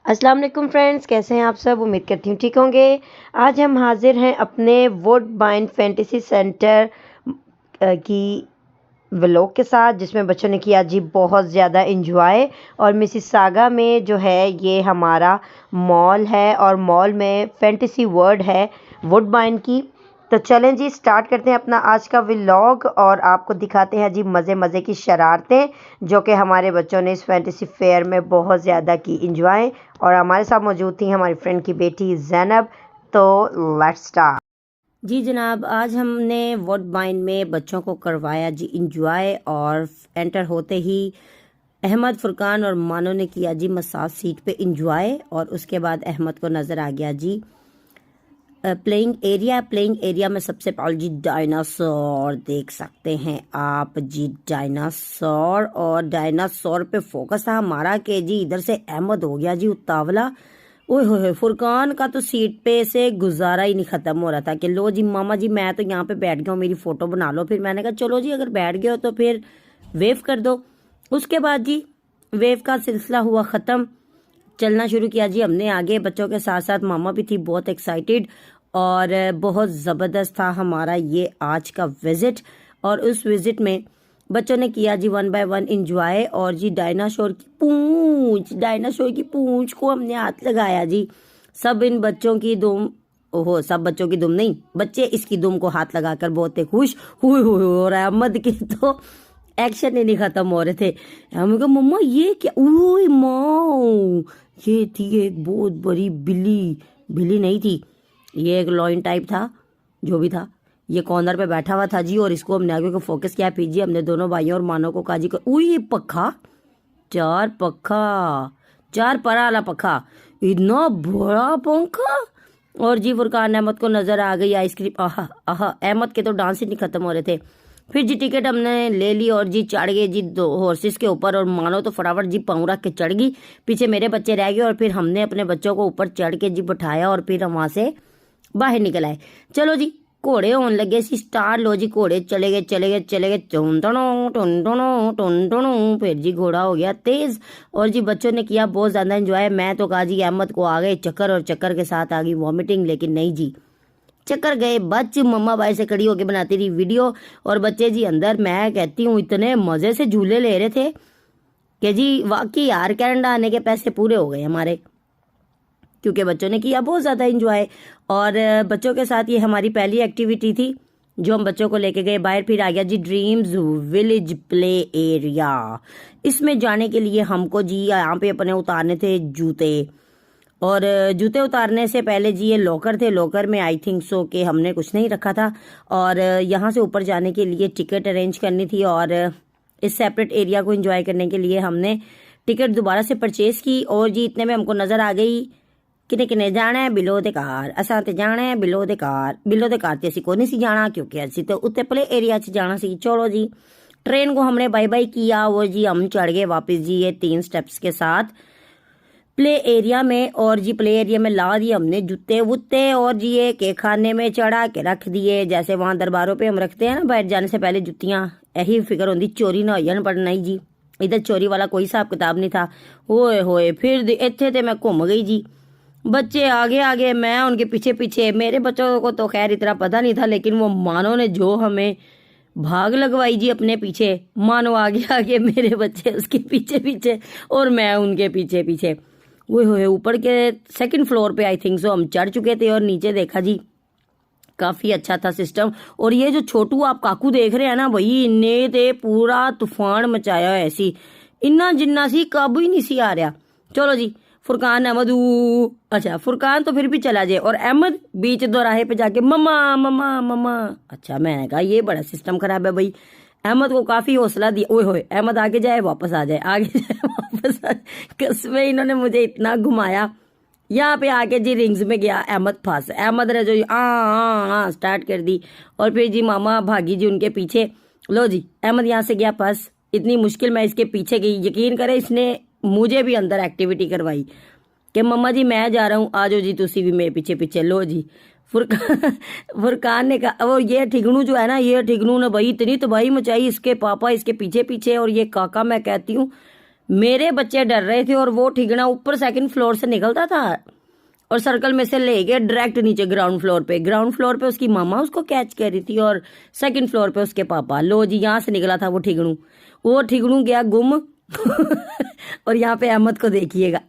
अस्सलाम वालेकुम फ्रेंड्स, कैसे हैं आप सब। उम्मीद करती हूँ ठीक होंगे। आज हम हाजिर हैं अपने वुडबाइन फैंटेसी सेंटर की व्लॉग के साथ, जिसमें बच्चों ने किया जी बहुत ज़्यादा इंजॉय। और मिसिसागा में जो है ये हमारा मॉल है और मॉल में फैंटेसी वर्ल्ड है वुडबाइन की। तो चलें जी, स्टार्ट करते हैं अपना आज का व्लॉग और आपको दिखाते हैं जी मज़े मज़े की शरारतें जो कि हमारे बच्चों ने इस फैंटेसी फेयर में बहुत ज़्यादा की इंजॉय। और हमारे साथ मौजूद थी हमारी फ्रेंड की बेटी ज़ैनब। तो लेट्स स्टार्ट जी जनाब। आज हमने वुडबाइन में बच्चों को करवाया जी इंजॉय, और एंटर होते ही अहमद, फुरकान और मानो ने किया जी मसाज सीट पे इंजॉय। और उसके बाद अहमद को नज़र आ गया जी प्लेइंग एरिया में सबसे पहले जी डायनासोर देख सकते हैं आप जी। डायनासोर और डायनासोर पे फोकस था हमारा कि जी इधर से अहमद हो गया जी उतावला। ओए होए, फुरकान का तो सीट पे से गुजारा ही नहीं खत्म हो रहा था कि लो जी मामा जी मैं तो यहाँ पे बैठ गया हूँ, मेरी फोटो बना लो। फिर मैंने कहा चलो जी अगर बैठ गए हो तो फिर वेव कर दो। उसके बाद जी वेव का सिलसिला हुआ ख़त्म, चलना शुरू किया जी हमने आगे बच्चों के साथ साथ। मामा भी थी बहुत एक्साइटेड और बहुत ज़बरदस्त था हमारा ये आज का विज़िट। और उस विज़िट में बच्चों ने किया जी 1 बाय 1 इंजॉय। और जी डायनासोर की पूंछ को हमने हाथ लगाया जी। सब इन बच्चों की दुम, ओहो सब बच्चों की दुम नहीं, बच्चे इसकी दुम को हाथ लगाकर बहुत खुश हुए हो रहा है। अहमद के तो एक्शन ही नहीं खत्म हो रहे थे। हम कहा मम्मा ये क्या, ओए माँ ये थी एक बहुत बड़ी बिल्ली। बिल्ली नहीं थी, ये एक लॉइन टाइप था, जो भी था। ये कॉर्नर पे बैठा हुआ था जी और इसको हमने आगे को फोकस किया। फिर जी हमने दोनों भाइयों और मानो को कहा जी ये पखा, चार पर वाला पखा, इतना बड़ा पंखा। और जी फुरकान अहमद को नजर आ गई आइसक्रीम। आहा आहा, अहमद के तो डांस ही नहीं खत्म हो रहे थे। फिर जी टिकट हमने ले ली और जी चढ़ गए जी 2 हॉर्सेस के ऊपर। और मानो तो फटाफट जी पाँव रख के चढ़ गई, पीछे मेरे बच्चे रह गए। और फिर हमने अपने बच्चों को ऊपर चढ़ के जी बिठाया और फिर हम वहां से बाहर निकल आए। चलो जी घोड़े होने लगे सी स्टार्ट। लो जी घोड़े चले गए टुन। फिर जी घोड़ा हो गया तेज और जी बच्चों ने किया बहुत ज्यादा एंजॉय। मैं तो कहा जी अहमद को आ गए चक्कर, और चक्कर के साथ आ गई वॉमिटिंग। लेकिन नहीं जी, चक्कर गए बच। मम्मा भाई से खड़ी होके बनाती रही वीडियो और बच्चे जी अंदर। मैं कहती हूँ इतने मजे से झूले ले रहे थे कि जी वाकई यार कनाडा आने के पैसे पूरे हो गए हमारे, क्योंकि बच्चों ने किया बहुत ज़्यादा इंजॉय। और बच्चों के साथ ये हमारी पहली एक्टिविटी थी जो हम बच्चों को लेके गए बाहर। फिर आ गया जी ड्रीम्स विलेज प्ले एरिया। इसमें जाने के लिए हमको जी यहाँ पे अपने उतारने थे जूते। और जूते उतारने से पहले जी ये लॉकर थे, लॉकर में आई थिंक सो कि हमने कुछ नहीं रखा था। और यहाँ से ऊपर जाने के लिए टिकट अरेंज करनी थी। और इस सेपरेट एरिया को एंजॉय करने के लिए हमने टिकट दोबारा से परचेज की। और जी इतने में हमको नज़र आ गई किने किने जाना है बिलो दे कार। असां ते जाना है बिलो दे कार ते असी को नहीं सी जाना, क्योंकि असी तो उत्ते प्ले एरिया च जाना सी। चलो जी ट्रेन को हमने बाय बाय किया और जी हम चढ़ गए वापस जी ये 3 स्टेप्स के साथ प्ले एरिया में। और जी प्ले एरिया में ला दिए हमने जूते वूते और जी ये के खाने में चढ़ा के रख दिए, जैसे वहां दरबारों पे हम रखते हैं ना बैठ जाने से पहले जुतियां। यही फिक्र होती चोरी ना हो जान, पर नहीं जी इधर चोरी वाला कोई हिसाब किताब नहीं था। होए होए फिर इत्थे ते मैं घूम गई जी। बच्चे आगे आगे, मैं उनके पीछे पीछे। मेरे बच्चों को तो खैर इतना पता नहीं था, लेकिन वो मानो ने जो हमें भाग लगवाई जी अपने पीछे। मानो आगे आगे, मेरे बच्चे उसके पीछे पीछे और मैं उनके पीछे पीछे। वो हुए ऊपर के 2nd फ्लोर पे आई थिंक सो हम चढ़ चुके थे। और नीचे देखा जी काफी अच्छा था सिस्टम। और ये जो छोटू आप काकू देख रहे हैं ना भाई, इन्ने ते पूरा तूफान मचाया है ऐसी, इन्ना जिन्ना सी काबू ही नहीं सी आ रहा। चलो जी फुरकान अहमद अच्छा फुरकान तो फिर भी चला जाए और अहमद बीच दोराहे पे जाके मम्मा मम्मा मम्मा। अच्छा मैंने कहा ये बड़ा सिस्टम खराब है भाई। अहमद को काफी हौसला दिया। ओए होए अहमद आगे जाए वापस आ जाए, आगे जाए वापस आ जाए। कसमें इन्होंने मुझे इतना घुमाया। यहाँ पे आके जी रिंग्स में गया अहमद फंस। अहमद ने जो आ स्टार्ट कर दी और फिर जी मामा भागी जी उनके पीछे। लो जी अहमद यहाँ से गया फंस। इतनी मुश्किल मैं इसके पीछे गई, यकीन करे इसने मुझे भी अंदर एक्टिविटी करवाई कि मम्मा जी मैं जा रहा हूँ आ जाओ जी तुसी भी मेरे पीछे पीछे। लो जी फुरकान ने कहा, और ये ठिगनू जो है ना, ये ठिगनू ने भाई इतनी तबाही मचाई, इसके पापा इसके पीछे पीछे और ये काका। मैं कहती हूँ मेरे बच्चे डर रहे थे और वो ठिगना ऊपर सेकंड फ्लोर से निकलता था और सर्कल में से ले गए डायरेक्ट नीचे ग्राउंड फ्लोर पे उसकी मामा उसको कैच कर रही थी और सेकंड फ्लोर पे उसके पापा। लो जी, यहाँ से निकला था वो ठिगणू गया गुम और यहाँ पे अहमद को देखिएगा,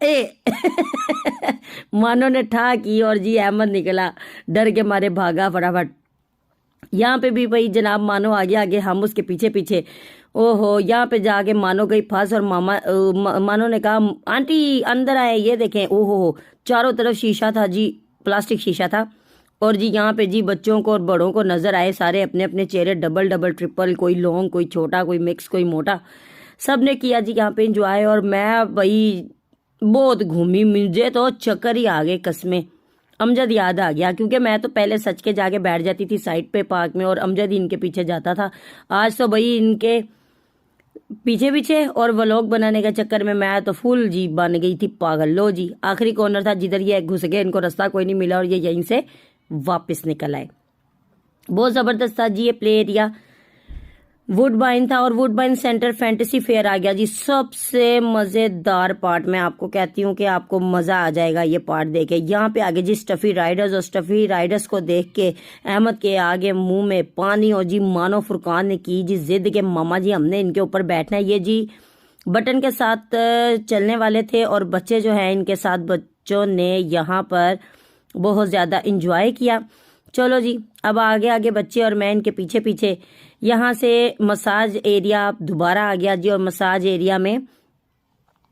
मानो ने ठा की और जी अहमद निकला, डर के मारे भागा फटाफट। यहाँ पे भी भाई जनाब मानो आगे आगे, हम उसके पीछे पीछे। ओहो, यहाँ पे जाके मानो गई फंस और मानो ने कहा आंटी अंदर आए, ये देखें। ओहो, चारों तरफ शीशा था जी, प्लास्टिक शीशा था। और जी यहाँ पे जी बच्चों को और बड़ों को नजर आए सारे अपने अपने चेहरे, डबल डबल ट्रिपल, कोई लॉन्ग कोई छोटा कोई मिक्स कोई मोटा, सब ने किया जी यहाँ पे इंजॉय। और मैं भाई बहुत घूमी, मुझे तो चक्कर ही आ गए कसमें। अमजद याद आ गया क्योंकि मैं तो पहले सच के जाके बैठ जाती थी साइड पे पार्क में और अमजद ही इनके पीछे जाता था। आज तो भाई इनके पीछे पीछे और व्लॉग बनाने के चक्कर में मैं तो फुल जी बन गई थी पागल। लो जी, आखिरी कॉर्नर था जिधर ये घुस गए, इनको रास्ता कोई नहीं मिला और ये यहीं से वापस निकल आए। बहुत जबरदस्त था जी ये प्ले एरिया। वुडबाइन था और वुडबाइन सेंटर फैंटेसी फेयर आ गया जी। सबसे मजेदार पार्ट मैं आपको कहती हूँ कि आपको मजा आ जाएगा ये पार्ट देखे। यहाँ पे आगे जी स्टफी राइडर्स, और स्टफी राइडर्स को देख के अहमद के आगे मुंह में पानी। और जी मानो फुरकान ने की जी जिद के मामा जी हमने इनके ऊपर बैठना है। ये जी बटन के साथ चलने वाले थे और बच्चे जो है इनके साथ, बच्चों ने यहाँ पर बहुत ज्यादा इंजॉय किया। चलो जी, अब आगे आगे बच्चे और मैं इनके पीछे पीछे। यहाँ से मसाज एरिया दोबारा आ गया जी। और मसाज एरिया में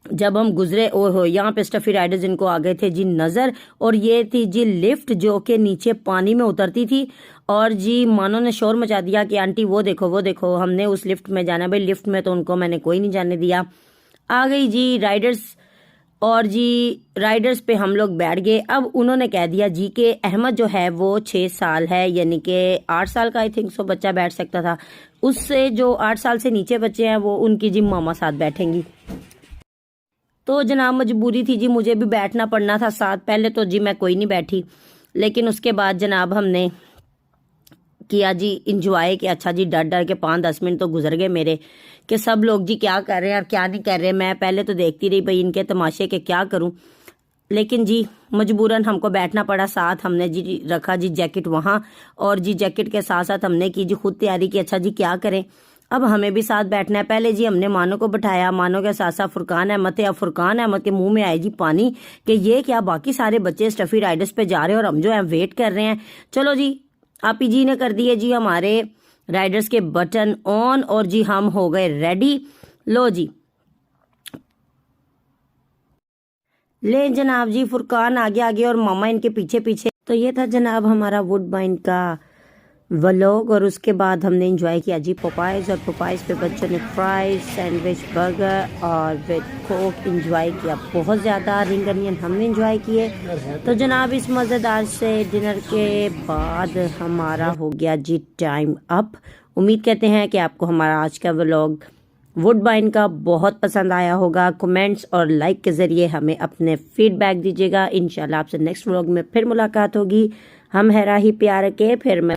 जब हम गुजरे, ओहो, यहाँ पे स्टफी राइडर्स इनको आ गए थे जी नजर। और ये थी जी लिफ्ट जो कि नीचे पानी में उतरती थी। और जी मानो ने शोर मचा दिया कि आंटी वो देखो वो देखो, हमने उस लिफ्ट में जाना। भाई लिफ्ट में तो उनको मैंने कोई नहीं जाने दिया। आ गई जी राइडर्स और जी राइडर्स पे हम लोग बैठ गए। अब उन्होंने कह दिया जी कि अहमद जो है वो 6 साल है, यानी कि 8 साल का आई थिंक सो बच्चा बैठ सकता था। उससे जो 8 साल से नीचे बच्चे हैं वो उनकी जी मामा साथ बैठेंगी। तो जनाब मजबूरी थी जी, मुझे भी बैठना पड़ना था साथ। पहले तो जी मैं कोई नहीं बैठी, लेकिन उसके बाद जनाब हमने किया जी इंजॉय कि अच्छा जी डर डर के 5-10 मिनट तो गुजर गए मेरे कि सब लोग जी क्या कर रहे हैं और क्या नहीं कर रहे। मैं पहले तो देखती रही भाई इनके तमाशे के क्या करूं, लेकिन जी मजबूरन हमको बैठना पड़ा साथ। हमने जी रखा जी जैकेट वहां और जी जैकेट के साथ साथ हमने की जी खुद तैयारी की अच्छा जी क्या करें, अब हमें भी साथ बैठना है। पहले जी हमने मानो को बिठाया, मानो के साथ साथ फुरकान अहमद थे। अब फुरकान अहमद के मुंह में आए जी पानी कि ये क्या बाकी सारे बच्चे स्टफी राइडर्स पे जा रहे हैं और हम जो है वेट कर रहे हैं। चलो जी आप ही जी ने कर दिए जी हमारे राइडर्स के बटन ऑन और जी हम हो गए रेडी। लो जी ले जनाब जी फुरकान आगे आगे और मामा इनके पीछे पीछे। तो ये था जनाब हमारा वुडबाइन का व्लॉग। और उसके बाद हमने एंजॉय किया जी पोपाइज, और पोपाइज पे बच्चों ने फ्राइज, सैंडविच, बर्गर और विद कोक एंजॉय किया बहुत ज़्यादा। रिंग अनियन हमने एंजॉय किए। तो जनाब इस मज़ेदार से डिनर के बाद हमारा हो गया जी टाइम अप। उम्मीद करते हैं कि आपको हमारा आज का व्लॉग वुडबाइन का बहुत पसंद आया होगा। कमेंट्स और लाइक के ज़रिए हमें अपने फीडबैक दीजिएगा। इंशाल्लाह आपसे नेक्स्ट व्लॉग में फिर मुलाकात होगी। हम है राही प्यार के, फिर मैं